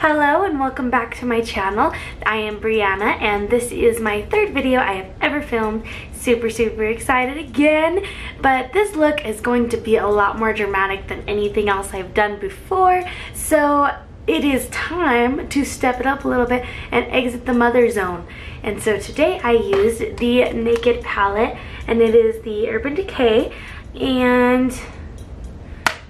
Hello and welcome back to my channel. I am Brianna and this is my third video I have ever filmed. Super excited again, but this look is going to be a lot more dramatic than anything else I've done before, so it is time to step it up a little bit and exit the mother zone. And so today I used the Naked palette and it is the Urban Decay, and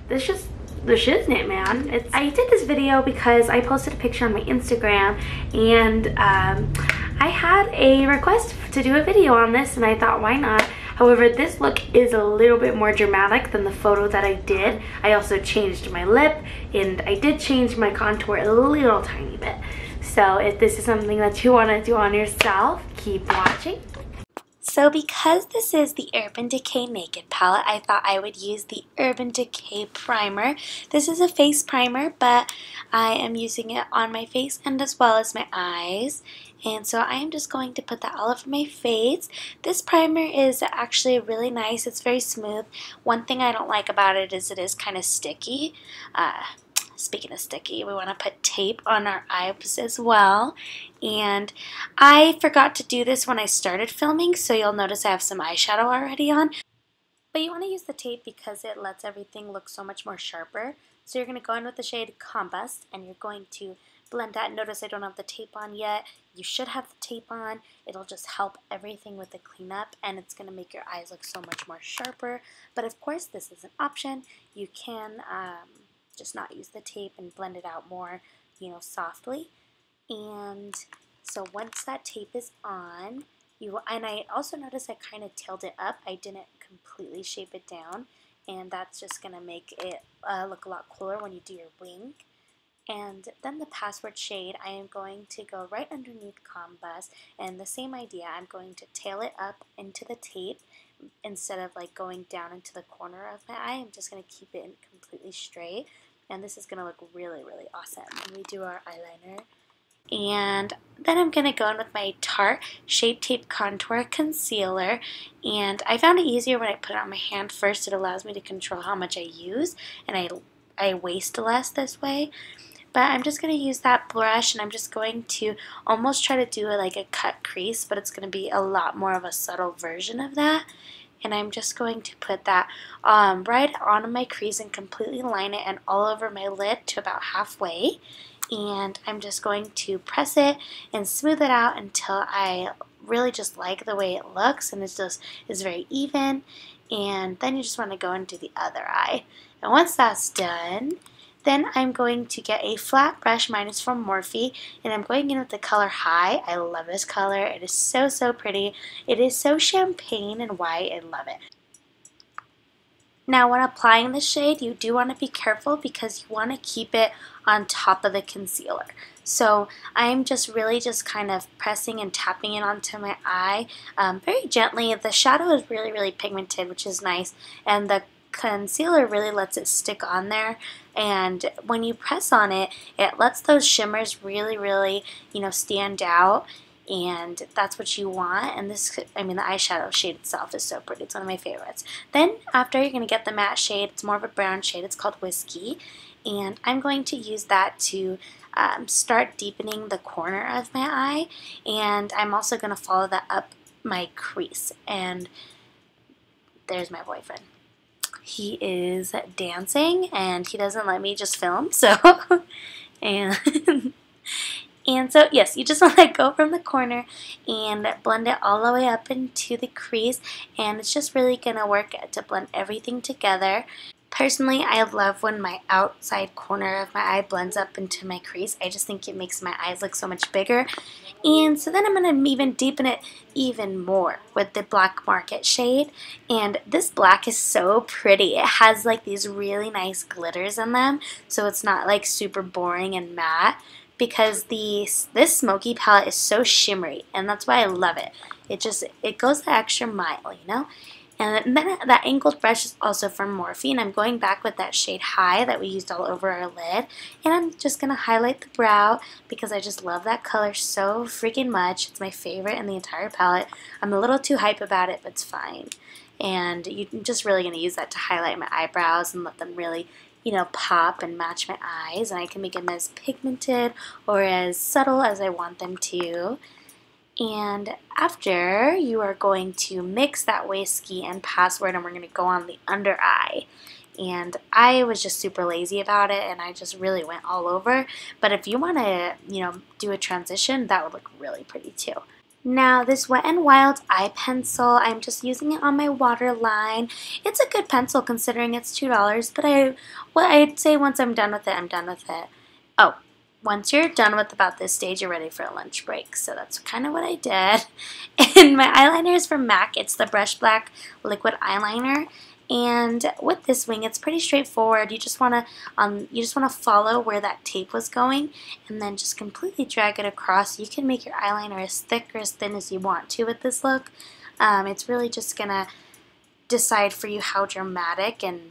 this just the shiznit, man. I did this video because I posted a picture on my Instagram and I had a request to do a video on this and I thought, why not? However, this look is a little bit more dramatic than the photo that I did. I also changed my lip and I did change my contour a little tiny bit. So if this is something that you want to do on yourself, keep watching. So because this is the Urban Decay Naked palette, I thought I would use the Urban Decay primer. This is a face primer, but I am using it on my face and as well as my eyes. And so I am just going to put that all over my face. This primer is actually really nice. It's very smooth. One thing I don't like about it is kind of sticky. Speaking of sticky, we want to put tape on our eyes as well. And I forgot to do this when I started filming, so you'll notice I have some eyeshadow already on. But you want to use the tape because it lets everything look so much more sharper. So you're going to go in with the shade Combust and you're going to blend that. Notice I don't have the tape on yet. You should have the tape on. It'll just help everything with the cleanup and it's going to make your eyes look so much more sharper. But of course, this is an option. You can just not use the tape and blend it out more, softly. And so once that tape is on, and I also noticed I kind of tailed it up. I didn't completely shape it down, and that's just going to make it look a lot cooler when you do your wing. And then the password shade, I am going to go right underneath Combust, and the same idea, I'm going to tail it up into the tape instead of like going down into the corner of my eye. I'm just going to keep it completely straight, and this is going to look really awesome when we do our eyeliner. And then I'm going to go in with my Tarte Shape Tape Contour Concealer, and I found it easier when I put it on my hand first. It allows me to control how much I use, and I waste less this way. But I'm just going to use that brush, and I'm just going to almost try to do like a cut crease, but it's going to be a lot more of a subtle version of that. And I'm just going to put that right on my crease and completely line it and all over my lid to about halfway. And I'm just going to press it and smooth it out until I really just like the way it looks, and it's very even. And then you just want to go and do the other eye. And once that's done, then I'm going to get a flat brush. Mine is from Morphe, and I'm going in with the color High. I love this color. It is so pretty. It is so champagne and white. I love it. Now when applying the shade, you do want to be careful because you want to keep it on top of the concealer. So I'm really just kind of pressing and tapping it onto my eye very gently. The shadow is really pigmented, which is nice, and the concealer really lets it stick on there, and when you press on it, it lets those shimmers really stand out, and that's what you want. And the eyeshadow shade itself is so pretty. It's one of my favorites. Then after, you're going to get the matte shade. It's more of a brown shade. It's called Whiskey, and I'm going to use that to start deepening the corner of my eye, and I'm also going to follow that up my crease. And there's my boyfriend. He is dancing and he doesn't let me just film, so and so yes, you just want to go from the corner and blend it all the way up into the crease, and it's just really gonna work to blend everything together. Personally, I love when my outside corner of my eye blends up into my crease. I just think it makes my eyes look so much bigger. And so then I'm going to even deepen it even more with the Black Market shade. And this black is so pretty. It has like these really nice glitters in them, so it's not like super boring and matte, because this Smoky palette is so shimmery, and that's why I love it. It goes the extra mile, And then that angled brush is also from Morphe, and I'm going back with that shade High that we used all over our lid. And I'm just going to highlight the brow because I just love that color so freaking much. It's my favorite in the entire palette. I'm a little too hype about it, but it's fine. And you're just really going to use that to highlight my eyebrows and let them really you know, pop and match my eyes, and I can make them as pigmented or as subtle as I want them to. And after, you are going to mix that whiskey and password, and we're going to go on the under eye. And I was just super lazy about it, and I just really went all over. But if you want to, you know, do a transition, that would look really pretty too. Now, this Wet n Wild eye pencil, I'm just using it on my waterline. It's a good pencil considering it's $2, but I'd say once I'm done with it, I'm done with it. Oh, once you're done with about this stage, you're ready for a lunch break. So that's kind of what I did. And my eyeliner is from MAC. It's the Brush Black Liquid Eyeliner. And with this wing, it's pretty straightforward. You just want to follow where that tape was going, and then just completely drag it across. You can make your eyeliner as thick or as thin as you want to with this look. It's really just gonna decide for you how dramatic and,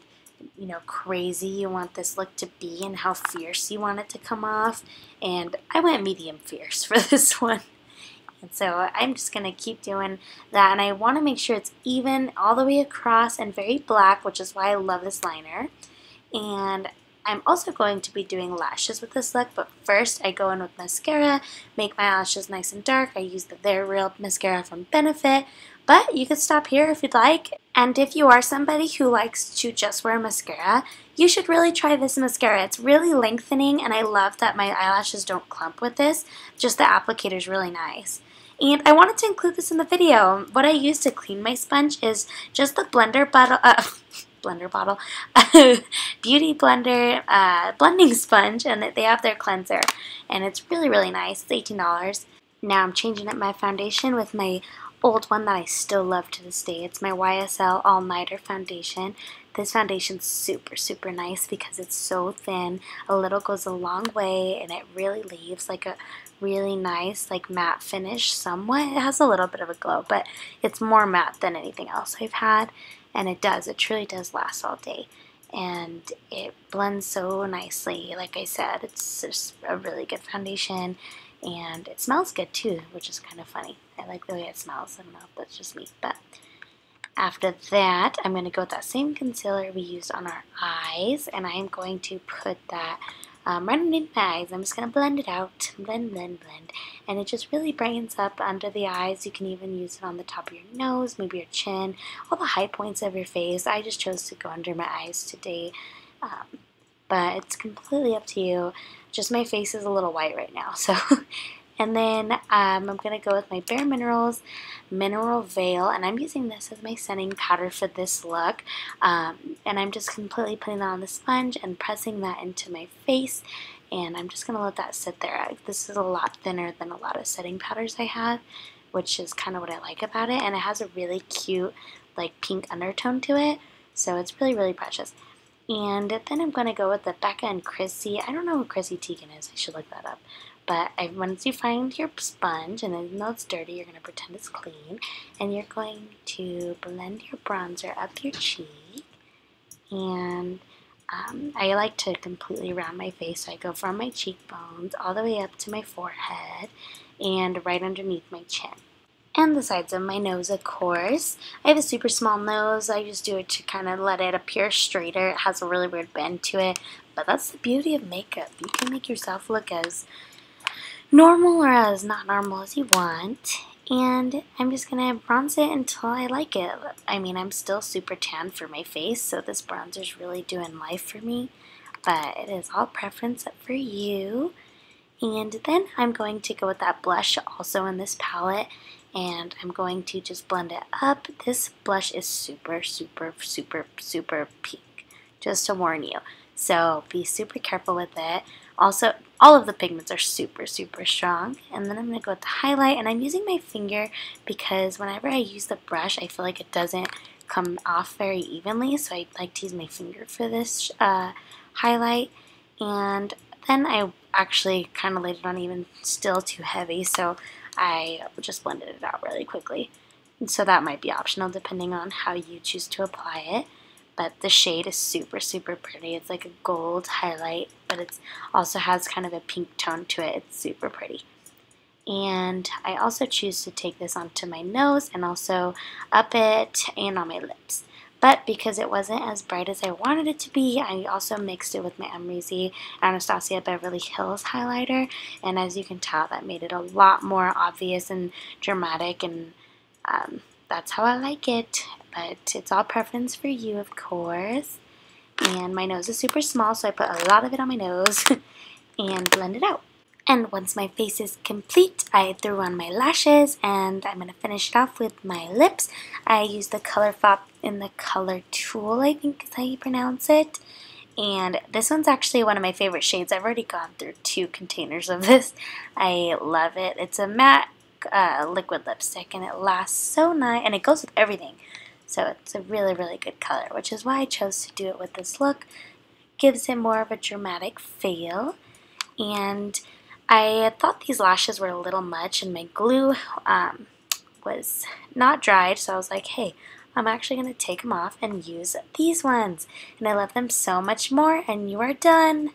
you know, crazy you want this look to be, and how fierce you want it to come off. And I went medium fierce for this one. And so I'm just going to keep doing that, and I want to make sure it's even all the way across and very black, which is why I love this liner. And I'm also going to be doing lashes with this look, but first I go in with mascara, make my lashes nice and dark. I use the They're Real mascara from Benefit, but you could stop here if you'd like. And if you are somebody who likes to just wear mascara, you should really try this mascara. It's really lengthening, and I love that my eyelashes don't clump with this. Just the applicator is really nice. And I wanted to include this in the video. What I use to clean my sponge is just the blender bottle, Beauty Blender blending sponge, and they have their cleanser, and it's really, really nice. It's $18. Now I'm changing up my foundation with my old one that I still love to this day. It's my YSL All Nighter foundation. This foundation's super, super nice because it's so thin. A little goes a long way, and it really leaves like a really nice like matte finish somewhat. It has a little bit of a glow, but it's more matte than anything else I've had, and it truly does last all day. And it blends so nicely. Like I said, it's just a really good foundation, and it smells good too, which is kind of funny. I like the way it smells. I don't know if that's just me, but after that, I'm going to go with that same concealer we used on our eyes, and I'm going to put that right underneath my eyes. I'm just going to blend it out, blend, and it just really brightens up under the eyes. You can even use it on the top of your nose, maybe your chin, all the high points of your face. I just chose to go under my eyes today, but it's completely up to you. Just my face is a little white right now, so... And then I'm going to go with my Bare Minerals Mineral Veil, and I'm using this as my setting powder for this look. And I'm just completely putting that on the sponge and pressing that into my face, and I'm just going to let that sit there. This is a lot thinner than a lot of setting powders I have, which is kind of what I like about it, and it has a really cute like pink undertone to it, so it's really, really precious. And then I'm going to go with the BECCA and Chrissy. I don't know who Chrissy Teigen is. I should look that up. But once you find your sponge, and even though it's dirty, you're going to pretend it's clean. And you're going to blend your bronzer up your cheek. And I like to completely round my face. So I go from my cheekbones all the way up to my forehead and right underneath my chin. And the sides of my nose, of course. I have a super small nose. I just do it to kind of let it appear straighter. It has a really weird bend to it. But that's the beauty of makeup. You can make yourself look as normal or as not normal as you want. And I'm just going to bronze it until I like it. I mean, I'm still super tan for my face, so this bronzer's really doing life for me. But it is all preference up for you. And then I'm going to go with that blush also in this palette. And I'm going to just blend it up. This blush is super, super, super, super pink, just to warn you. So be super careful with it. Also, all of the pigments are super, super strong. And then I'm going to go with the highlight. And I'm using my finger because whenever I use the brush, I feel like it doesn't come off very evenly. So I like to use my finger for this highlight. And then I actually kind of laid it on even still too heavy. So I just blended it out really quickly. And so that might be optional depending on how you choose to apply it. But the shade is super, super pretty. It's like a gold highlight, but it also has kind of a pink tone to it. It's super pretty. And I also choose to take this onto my nose and also up it and on my lips. But because it wasn't as bright as I wanted it to be, I also mixed it with my Amrezy Anastacia Beverly Hills highlighter. And as you can tell, that made it a lot more obvious and dramatic, and that's how I like it. But it's all preference for you, of course. And my nose is super small, so I put a lot of it on my nose and blend it out. And once my face is complete, I threw on my lashes, and I'm going to finish it off with my lips. I used the Colourpop in the color Tulle, I think is how you pronounce it. And this one's actually one of my favorite shades. I've already gone through 2 containers of this. I love it. It's a matte liquid lipstick, and it lasts so nice, and it goes with everything. So it's a really, really good color, which is why I chose to do it with this look. Gives it more of a dramatic feel. And I thought these lashes were a little much, and my glue was not dried, so I was like, hey, I'm actually going to take them off and use these ones. And I love them so much more, and you are done.